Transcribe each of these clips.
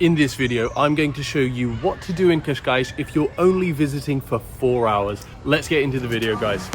In this video, I'm going to show you what to do in Cascais if you're only visiting for 4 hours. Let's get into the video, guys.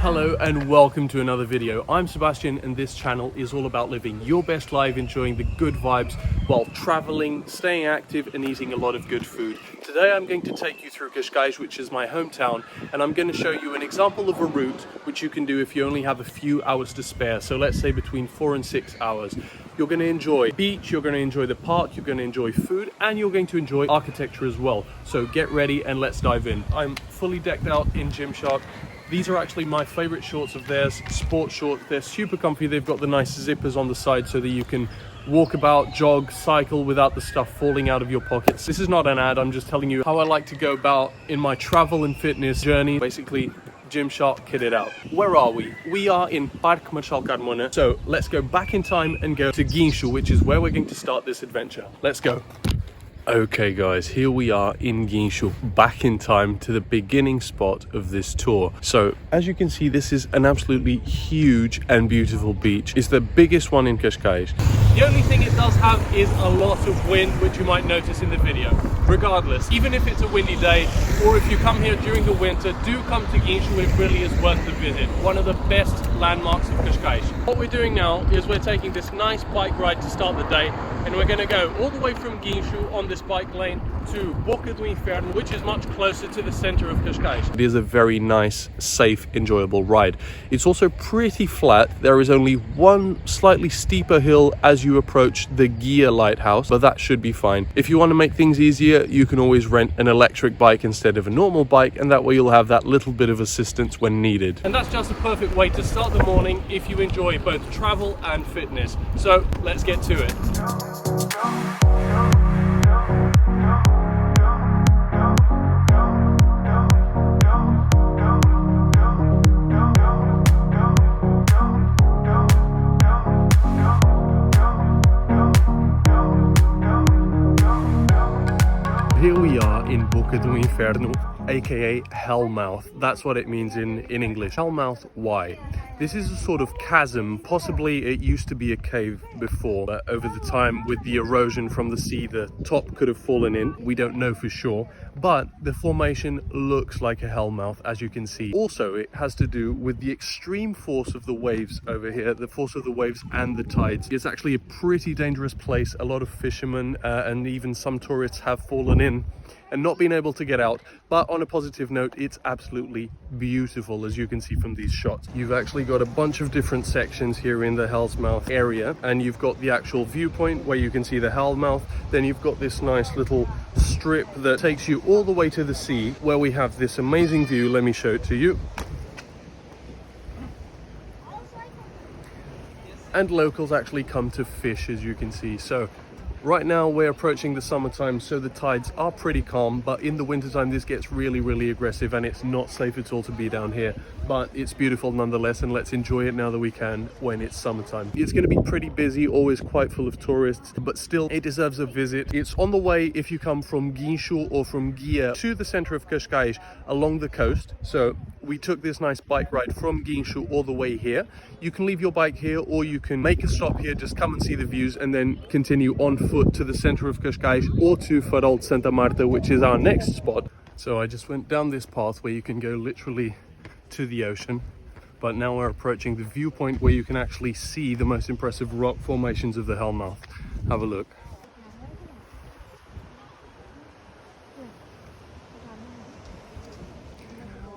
Hello and welcome to another video. I'm Sebastian and this channel is all about living your best life, enjoying the good vibes while traveling, staying active and eating a lot of good food. Today I'm going to take you through Cascais, which is my hometown, and I'm going to show you an example of a route which you can do if you only have a few hours to spare. So let's say between 4 and 6 hours. You're going to enjoy beach, you're going to enjoy the park, you're going to enjoy food, and you're going to enjoy architecture as well. So get ready and let's dive in. I'm fully decked out in Gymshark. These are actually my favorite shorts of theirs, sport shorts. They're super comfy. They've got the nice zippers on the side so that you can walk about, jog, cycle without the stuff falling out of your pockets. This is not an ad, I'm just telling you how I like to go about in my travel and fitness journey. Basically, Gymshark kitted out. Where are we? We are in Park Qashqai Park. So let's go back in time and go to Guincho, which is where we're going to start this adventure. Let's go. Okay guys, here we are in Guincho, back in time to the beginning spot of this tour. So as you can see, this is an absolutely huge and beautiful beach. It's the biggest one in Cascais. The only thing it does have is a lot of wind, which you might notice in the video. Regardless, even if it's a windy day or if you come here during the winter, do come to Guincho. It really is worth the visit. One of the best landmarks of Cascais. What we're doing now is we're taking this nice bike ride to start the day, and we're going to go all the way from Guincho on this bike lane to Boca do Inferno, which is much closer to the center of Cascais. It is a very nice, safe, enjoyable ride. It's also pretty flat. There is only one slightly steeper hill as you approach the Qashqai Lighthouse, but that should be fine. If you want to make things easier, you can always rent an electric bike instead of a normal bike, and that way you'll have that little bit of assistance when needed. And that's just a perfect way to start the morning if you enjoy both travel and fitness. So let's get to it. Here we are in Boca do Inferno, aka Hellmouth. That's what it means in English. Hellmouth, why? This is a sort of chasm. Possibly it used to be a cave before, but over the time with the erosion from the sea, the top could have fallen in. We don't know for sure, but the formation looks like a hellmouth, as you can see. Also, it has to do with the extreme force of the waves over here, the force of the waves and the tides. It's actually a pretty dangerous place. A lot of fishermen and even some tourists have fallen in and not been able to get out. But on a positive note, it's absolutely beautiful, as you can see from these shots. You've actually got a bunch of different sections here in the Hellmouth area, and you've got the actual viewpoint where you can see the Hellmouth. Then you've got this nice little strip that takes you all the way to the sea, where we have this amazing view. Let me show it to you. And locals actually come to fish, as you can see. So right now we're approaching the summertime, so the tides are pretty calm, but in the wintertime this gets really aggressive and it's not safe at all to be down here. But it's beautiful nonetheless, and let's enjoy it now that we can when it's summertime. It's going to be pretty busy, always quite full of tourists, but still it deserves a visit. It's on the way if you come from Guincho or from Qashqai to the center of Cascais along the coast. So we took this nice bike ride from Guincho all the way here. You can leave your bike here, or you can make a stop here, just come and see the views, and then continue on foot to the center of Cascais or to Farol de Santa Marta, which is our next spot. So I just went down this path where you can go literally to the ocean, but now we're approaching the viewpoint where you can actually see the most impressive rock formations of the Hellmouth. Have a look.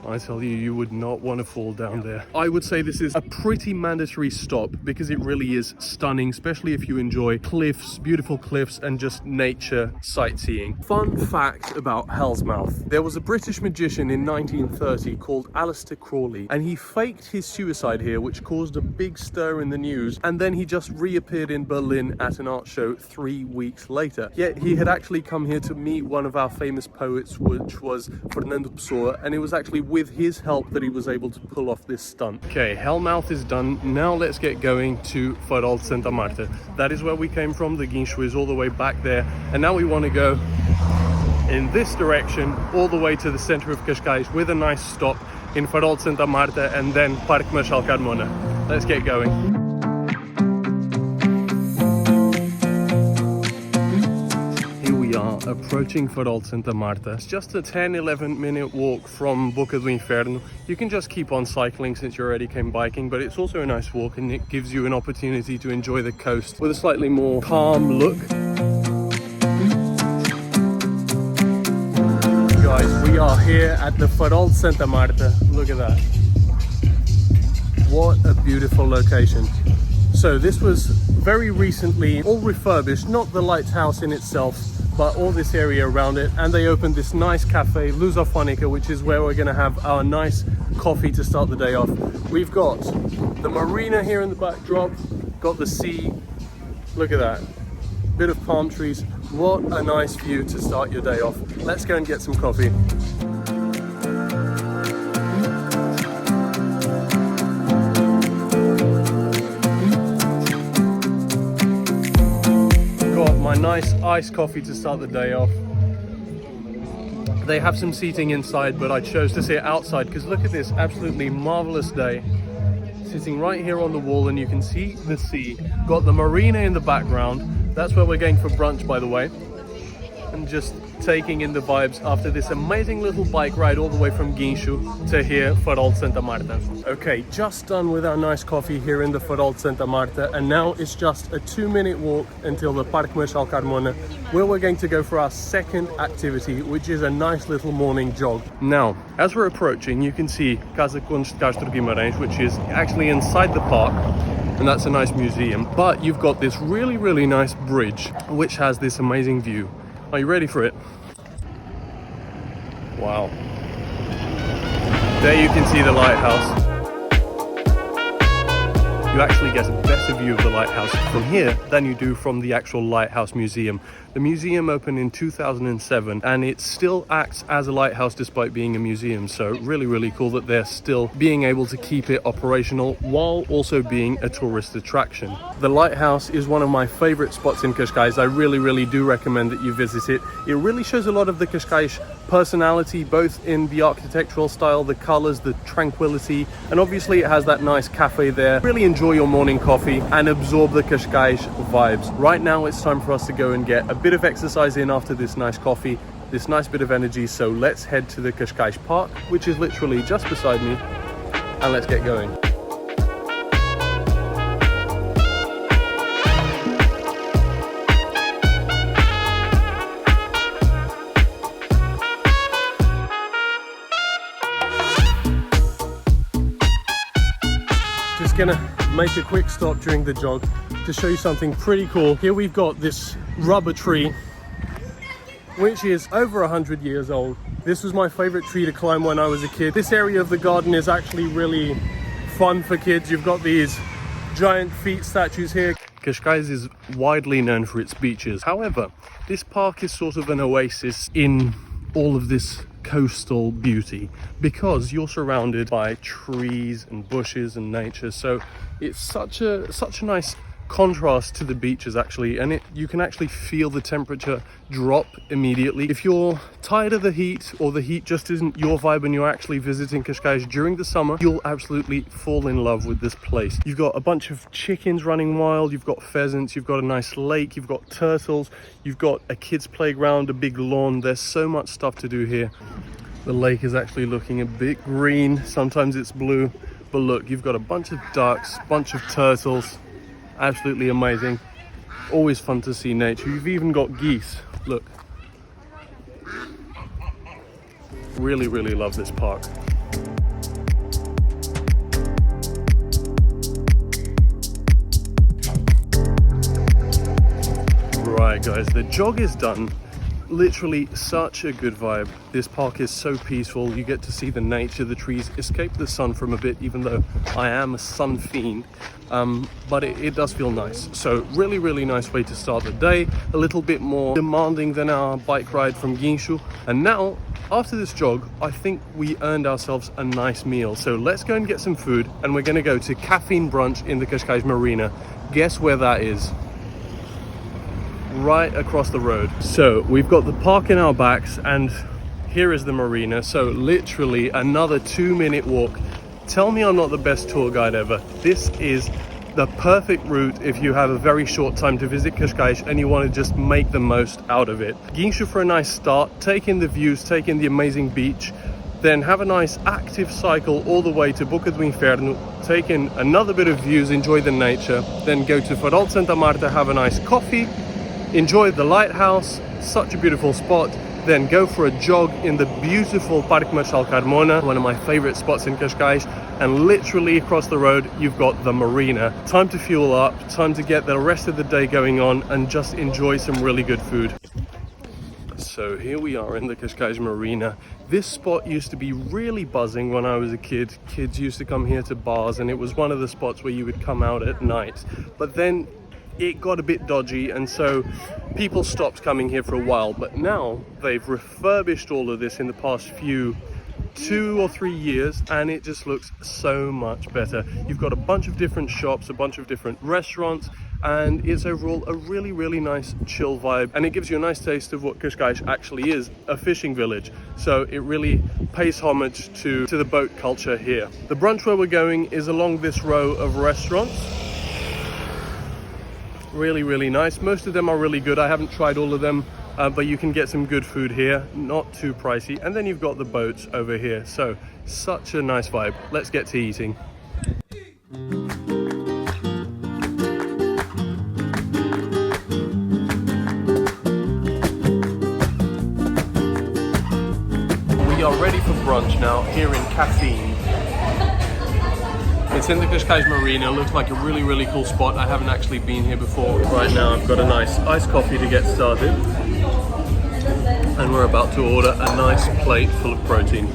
I tell you, you would not want to fall down there. I would say this is a pretty mandatory stop because it really is stunning, especially if you enjoy cliffs, beautiful cliffs, and just nature sightseeing. Fun fact about Hellmouth. There was a British magician in 1930 called Aleister Crowley, and he faked his suicide here, which caused a big stir in the news, and then he just reappeared in Berlin at an art show 3 weeks later. Yet he had actually come here to meet one of our famous poets, which was Fernando Pessoa, and it was actually with his help that he was able to pull off this stunt. Okay, Hellmouth is done. Now let's get going to Farol de Santa Marta. That is where we came from. The Guincho is all the way back there, and now we want to go in this direction all the way to the center of Cascais with a nice stop in Farol de Santa Marta and then Parque Marechal Carmona. Let's get going. Here we are approaching Farol de Santa Marta. It's just a 10-11 minute walk from Boca do Inferno. You can just keep on cycling since you already came biking, but it's also a nice walk and it gives you an opportunity to enjoy the coast with a slightly more calm look. Guys, we are here at the Farol de Santa Marta. Look at that. What a beautiful location. So this was very recently all refurbished, not the lighthouse in itself, but all this area around it. And they opened this nice cafe, Lusofonica, which is where we're gonna have our nice coffee to start the day off. We've got the marina here in the backdrop, got the sea. Look at that. Bit of palm trees. What a nice view to start your day off. Let's go and get some coffee. Got my nice iced coffee to start the day off. They have some seating inside, but I chose to sit outside because look at this absolutely marvelous day. Sitting right here on the wall and you can see the sea. Got the marina in the background. That's where we're going for brunch, by the way. And just taking in the vibes after this amazing little bike ride all the way from Guincho to here, Farol de Santa Marta. Okay, just done with our nice coffee here in the Farol de Santa Marta, and now it's just a 2-minute walk until the Parque Marechal Carmona, where we're going to go for our second activity, which is a nice little morning jog. Now, as we're approaching, you can see Cascais Marina, which is actually inside the park. And that's a nice museum, but you've got this really nice bridge which has this amazing view. Are you ready for it? Wow. There you can see the lighthouse. You actually get a better view of the lighthouse from here than you do from the actual lighthouse museum. The museum opened in 2007 and it still acts as a lighthouse despite being a museum. So really cool that they're still being able to keep it operational while also being a tourist attraction. The lighthouse is one of my favorite spots in Cascais. I really do recommend that you visit it. It really shows a lot of the Cascais personality, both in the architectural style, the colors, the tranquility, and obviously it has that nice cafe there. Really enjoy your morning coffee and absorb the Cascais vibes. Right now it's time for us to go and get a bit of exercise in after this nice coffee, this nice bit of energy. So let's head to the Qashqai Park, which is literally just beside me, and let's get going. Just gonna make a quick stop during the jog to show you something pretty cool. Here we've got this rubber tree, which is over 100 years old. This was my favorite tree to climb when I was a kid. This area of the garden is actually really fun for kids. You've got these giant feet statues here. Cascais is widely known for its beaches. However, this park is sort of an oasis in all of this coastal beauty because you're surrounded by trees and bushes and nature. So it's such a nice contrast to the beaches actually, and you can actually feel the temperature drop immediately. If you're tired of the heat or the heat just isn't your vibe and you're actually visiting Cascais during the summer, you'll absolutely fall in love with this place. You've got a bunch of chickens running wild, you've got pheasants, you've got a nice lake, you've got turtles, you've got a kids playground, a big lawn. There's so much stuff to do here. The lake is actually looking a bit green, sometimes it's blue, but look, you've got a bunch of ducks, bunch of turtles. Absolutely amazing. Always fun to see nature. You've even got geese. Look. Really love this park. Right guys, the jog is done. Literally such a good vibe. This park is so peaceful. You get to see the nature, the trees, escape the sun from a bit, even though I am a sun fiend. But it does feel nice. So really nice way to start the day. A little bit more demanding than our bike ride from Guincho. And now, after this jog, I think we earned ourselves a nice meal. So let's go and get some food, and we're gonna go to caffeine brunch in the Cascais Marina. Guess where that is? Right across the road. So we've got the park in our backs, and here is the marina. So literally another 2-minute walk. Tell me I'm not the best tour guide ever. This is the perfect route if you have a very short time to visit Cascais and you want to just make the most out of it. Guincho for a nice start, take in the views, take in the amazing beach, then have a nice active cycle all the way to Boca do Inferno, take in another bit of views, enjoy the nature, then go to Farol de Santa Marta, have a nice coffee, enjoy the lighthouse, such a beautiful spot, then go for a jog in the beautiful Parque Carmona, one of my favorite spots in Cascais, and literally across the road you've got the marina. Time to fuel up, time to get the rest of the day going on and just enjoy some really good food. So here we are in the Cascais Marina. This spot used to be really buzzing when I was a kid. Kids used to come here to bars and it was one of the spots where you would come out at night. But then it got a bit dodgy and so people stopped coming here for a while. But now they've refurbished all of this in the past 2 or 3 years and it just looks so much better. You've got a bunch of different shops, a bunch of different restaurants, and it's overall a really nice chill vibe, and it gives you a nice taste of what Cascais actually is, a fishing village. So it really pays homage to the boat culture here. The brunch where we're going is along this row of restaurants. Really nice. Most of them are really good. I haven't tried all of them, but you can get some good food here, not too pricey. And then you've got the boats over here. So such a nice vibe. Let's get to eating. We are ready for brunch now here in Caffeine. It's in the Cascais Marina. Looks like a really cool spot. I haven't actually been here before. Right now I've got a nice iced coffee to get started. And we're about to order a nice plate full of protein.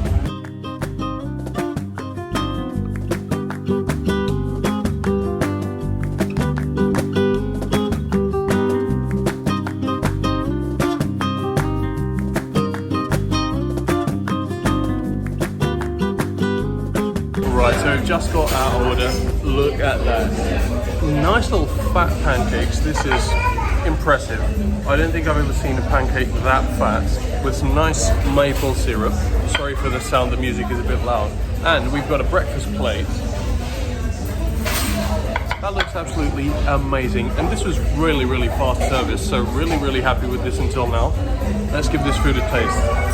Right, so we've just got our order. Look at that. Nice little fat pancakes. This is impressive. I don't think I've ever seen a pancake that fat with some nice maple syrup. Sorry for the sound, the music is a bit loud. And we've got a breakfast plate. That looks absolutely amazing. And this was really fast service, so really happy with this until now. Let's give this food a taste.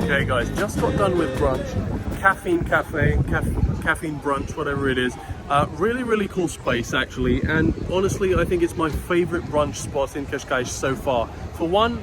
Okay guys, just got done with brunch. Caffeine Cafe, Caffeine Brunch, whatever it is. Really cool space actually, and honestly I think it's my favorite brunch spot in Cascais so far. For one,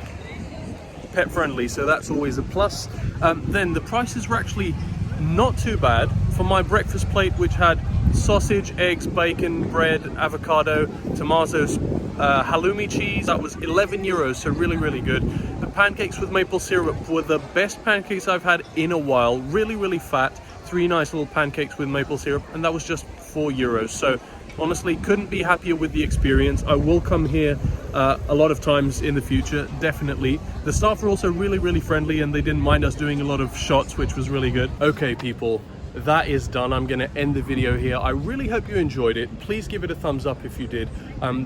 pet friendly, so that's always a plus. Then the prices were actually not too bad. For my breakfast plate, which had sausage, eggs, bacon, bread, avocado, tomatoes, halloumi cheese, that was 11 euros, so really good. The pancakes with maple syrup were the best pancakes I've had in a while. Really fat, 3 nice little pancakes with maple syrup, and that was just 4 euros. So honestly, couldn't be happier with the experience. I will come here a lot of times in the future, definitely. The staff were also really friendly, and they didn't mind us doing a lot of shots, which was really good. Okay people, that is done. I'm going to end the video here. I really hope you enjoyed it. Please give it a thumbs up if you did.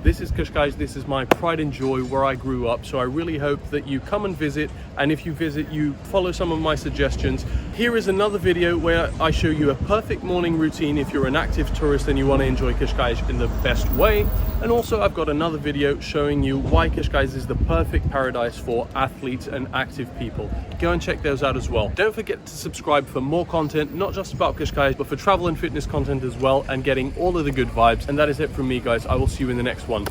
This is Cascais. This is my pride and joy, where I grew up. So I really hope that you come and visit. And if you visit, you follow some of my suggestions. Here is another video where I show you a perfect morning routine if you're an active tourist and you want to enjoy Cascais in the best way. And also I've got another video showing you why Cascais is the perfect paradise for athletes and active people. Go and check those out as well. Don't forget to subscribe for more content, not just about Cascais, but for travel and fitness content as well, and getting all of the good vibes. And that is it from me guys. I will see you in the next one.